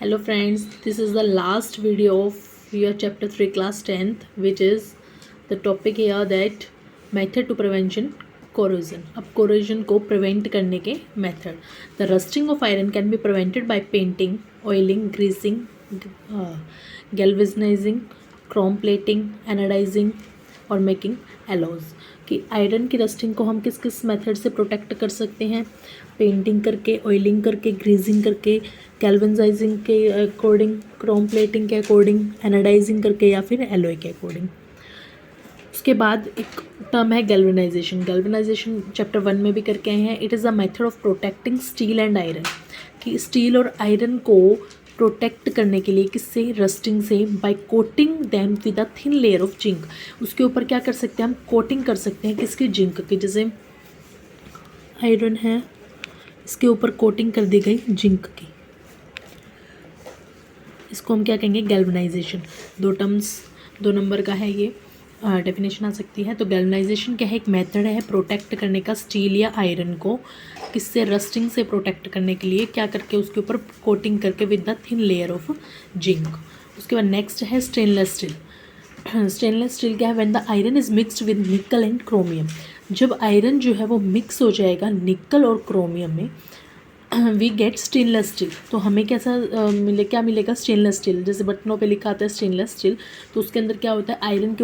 Hello friends, this is the last video of your chapter 3 class 10th, which is the topic here that method to prevention corrosion. अब corrosion को prevent करने के method. The rusting of iron can be prevented by painting, oiling, greasing, galvanizing, chrome plating, anodizing और making एलोज. कि iron की rusting को हम किस किस मेथड से प्रोटेक्ट कर सकते हैं? पेंटिंग करके, ऑयलिंग करके, ग्रीजिंग करके, गैल्वेनाइजिंग के अकॉर्डिंग, क्रोम प्लेटिंग के अकॉर्डिंग, एनाडाइजिंग करके या फिर एलोय के अकॉर्डिंग. उसके बाद एक टर्म है गैल्वेनाइजेशन. गैल्वेनाइजेशन चैप्टर 1 में भी करके आए हैं. It is a method of protecting steel and iron. कि स्टील और आयरन को प्रोटेक्ट करने के लिए किससे? रस्टिंग से. By coating them with a thin layer of zinc. उसके ऊपर क्या कर सकते हैं हम? कोटिंग कर सकते हैं. किसकी? जिंक की. जैसे आयरन है, इसके ऊपर कोटिंग कर दी गई जिंक की. इसको हम क्या कहेंगे? गैल्वेनाइजेशन. दो नंबर का है ये. डेफिनेशन आ सकती है. तो गैल्वेनाइजेशन क्या है? एक मेथड है प्रोटेक्ट करने का स्टील या आयरन को. किससे? रस्टिंग से प्रोटेक्ट करने के लिए क्या करके? उसके ऊपर कोटिंग करके with the thin layer of zinc. उसके बाद नेक्स्ट है स्टेनलेस स्टील. स्टेनलेस स्टील क्या है? When the iron is mixed with निकल एंड क्रोमियम. जब आयरन जो है वो मिक्स हो जाएगा निकल और क्रोमियम में, वी गेट स्टेनलेस स्टील. तो हमें कैसा क्या मिलेगा? Stainless steel. जैसे बटनों पे लिखा आता है स्टेनलेस स्टील, तो उसके अंदर क्या होता है? आयरन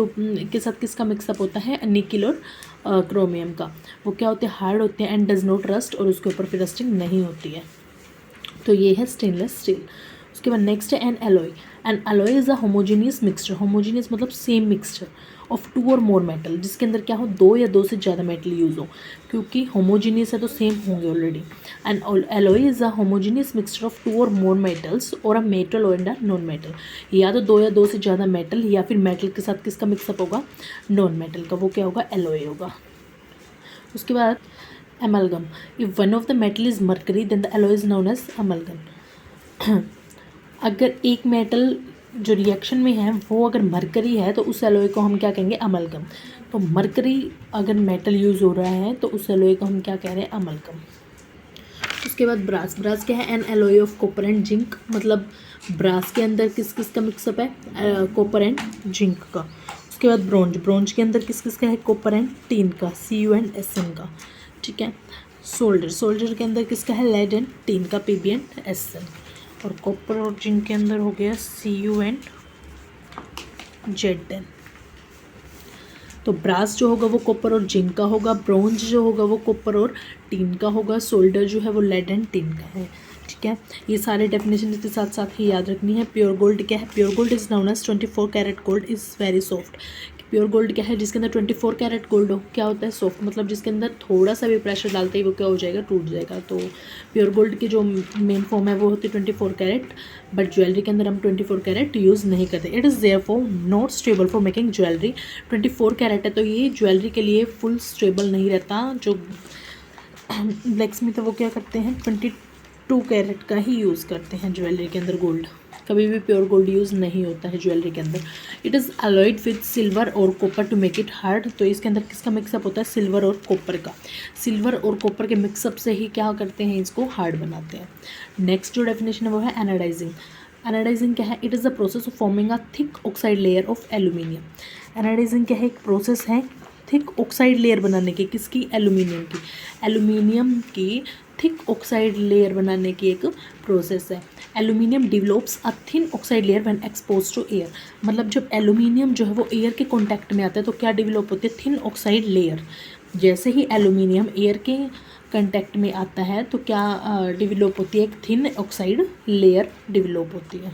के साथ किसका मिक्सअप होता है? निकिल और क्रोमियम का. वो क्या होते हैं? हार्ड होते हैं एंड डज नॉट रस्ट, और उसके ऊपर फिर रस्टिंग नहीं होती है. तो ये है स्टेनलेस स्टील. उसके बाद नेक्स्ट है N alloy. N alloy is a homogeneous mixture. Homogeneous मतलब सेम मिक्सचर ऑफ 2 और मोर मेटल, जिसके अंदर क्या हो? 2 या 2 से ज़्यादा मेटल यूज़ हो. क्योंकि होमोजीनियस है तो सेम होंगे already. And alloy is a homogeneous mixture of 2 और मोर मेटल्स और अ मेटल और अ नॉन मेटल. या तो 2 या 2 से ज़्यादा मेटल या फिर मेटल के साथ किसका मिक्सअप होगा? नॉन मेटल का. वो क्या होगा? एलॉय होगा. उसके बाद amalgam. If one of the metal is mercury, then the alloy is known as amalgam. अगर एक मेटल जो रिएक्शन में है वो अगर मरकरी है तो उस एलोय को हम क्या कहेंगे? अमलगम. तो मरकरी अगर मेटल यूज़ हो रहा है तो उस एलोय को हम क्या कह रहे हैं? अमलगम. उसके बाद ब्रास. ब्रास क्या है? An alloy of copper and zinc. मतलब ब्रास के अंदर किस किस का मिक्सअप है? कॉपर एंड जिंक का. उसके बाद ब्रोंज. ब्रोंज के अंदर किस किस का है? कॉपर एंड टीन का, Cu एंड Sn का. ठीक है. सोल्डर. सोल्डर के अंदर किसका है? लेड एंड टीन का, Pb एंड Sn. और कॉपर और जिंक के अंदर हो गया Cu एंड Zn. तो ब्रास जो होगा वो कॉपर और जिंक का होगा. ब्रोंज जो होगा वो कॉपर और टीन का होगा. सोल्डर जो है वो लेड एंड टीन का है. ठीक है. ये सारे डेफिनेशन के साथ साथ ही याद रखनी है. प्योर गोल्ड क्या है? Pure gold is known as 24 carat gold is very soft. Pure gold क्या है? जिसके अंदर 24 कैरेट गोल्ड हो. क्या होता है? सॉफ्ट. मतलब जिसके अंदर थोड़ा सा भी प्रेशर डालते ही वो क्या हो जाएगा? टूट जाएगा. तो प्योर गोल्ड की जो मेन फॉर्म है वो होती है 24 कैरेट. बट ज्वेलरी के अंदर हम 24 कैरेट यूज़ नहीं करते. It is therefore not stable for making jewellery. 24 carat है तो ये ज्वेलरी के लिए फुल स्टेबल नहीं रहता. जो ब्लैक स्मिथ है वो क्या करते हैं? 22 कैरेट का ही यूज़ करते हैं ज्वेलरी के अंदर. गोल्ड कभी भी प्योर गोल्ड यूज़ नहीं होता है ज्वेलरी के अंदर. It is alloyed with silver और copper two make it hard. तो इसके अंदर किसका मिक्सअप होता है? सिल्वर और कॉपर का. सिल्वर और कॉपर के मिक्सअप से ही क्या करते हैं? इसको हार्ड बनाते हैं. नेक्स्ट जो डेफिनेशन है वो है एनाडाइजिंग. एनाडाइजिंग क्या है? It is the process of forming a thick oxide layer of aluminium. Anodising क्या है? एक प्रोसेस है थिक ऑक्साइड लेयर बनाने की. किसकी? एल्यूमिनियम की. एल्यूमिनियम की थिक ऑक्साइड लेयर बनाने की एक प्रोसेस है. Aluminium develops a thin oxide layer when expose to air. मतलब जब एल्यूमिनियम जो है वो एयर के कॉन्टैक्ट में आता है तो क्या डिवेलप होती है? Thin oxide layer. जैसे ही एल्यूमिनियम एयर के कॉन्टैक्ट में आता है तो क्या डिवेलप होती है? एक थिन ऑक्साइड लेयर डिवेलप होती है.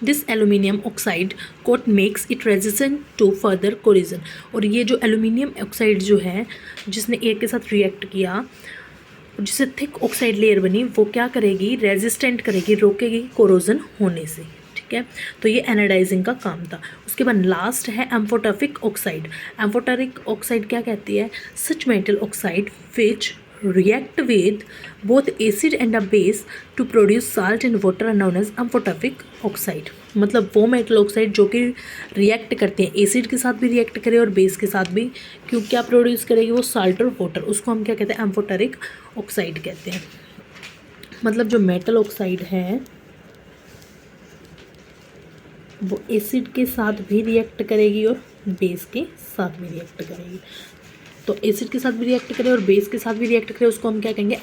This aluminium oxide coat makes it resistant to further corrosion. और ये जो एल्यूमिनियम ऑक्साइड जो है जिसने एयर के साथ रिएक्ट किया, जिससे थिक ऑक्साइड लेयर बनी, वो क्या करेगी? रेजिस्टेंट करेगी, रोकेगी कोरोजन होने से. ठीक है. तो ये एनाडाइजिंग का काम था. उसके बाद लास्ट है एम्फोटर्फिक ऑक्साइड. एम्फोटरिक ऑक्साइड क्या कहती है? Such metal oxide which react with both acid and a base to produce salt and water are known as amphoteric oxide. मतलब वो मेटल ऑक्साइड जो कि रिएक्ट करते हैं, एसिड के साथ भी रिएक्ट करे और बेस के साथ भी. क्यों? क्या प्रोड्यूस करेगी? वो साल्ट और वाटर. उसको हम क्या कहते हैं? एम्फोटेरिक ऑक्साइड कहते हैं. मतलब जो मेटल ऑक्साइड है वो एसिड के साथ भी रिएक्ट करेगी और बेस के साथ भी रिएक्ट करेगी। तो एसिड के साथ भी रिएक्ट करे और बेस के साथ भी रिएक्ट करे, उसको हम क्या कहेंगे,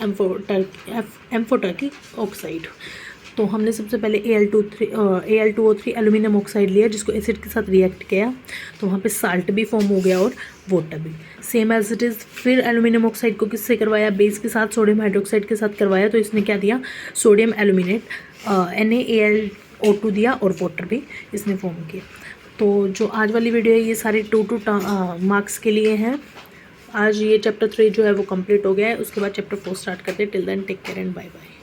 एम्फोटर्किक ऑक्साइड। तो हमने सबसे पहले Al2O3 एल्यूमिनियम ऑक्साइड लिया, जिसको एसिड के साथ रिएक्ट किया, तो वहाँ पे साल्ट भी फॉर्म हो गया और वाटर भी, सेम एज इट इज़। फिर एल्यूमिनियम ऑक्साइड को किससे करवाया, बेस के साथ सोडियम हाइड्रोक्साइड के साथ करवाया, तो इसने क्या दिया, सोडियम एल्यूमिनेट NaAlO2 दिया और वाटर भी इसने फॉर्म किया। तो जो आज वाली वीडियो है ये सारे 2 मार्क्स के लिए हैं। आज ये चैप्टर 3 जो है वो कंप्लीट हो गया है, उसके बाद चैप्टर 4 स्टार्ट करते हैं। Till then take care and bye bye.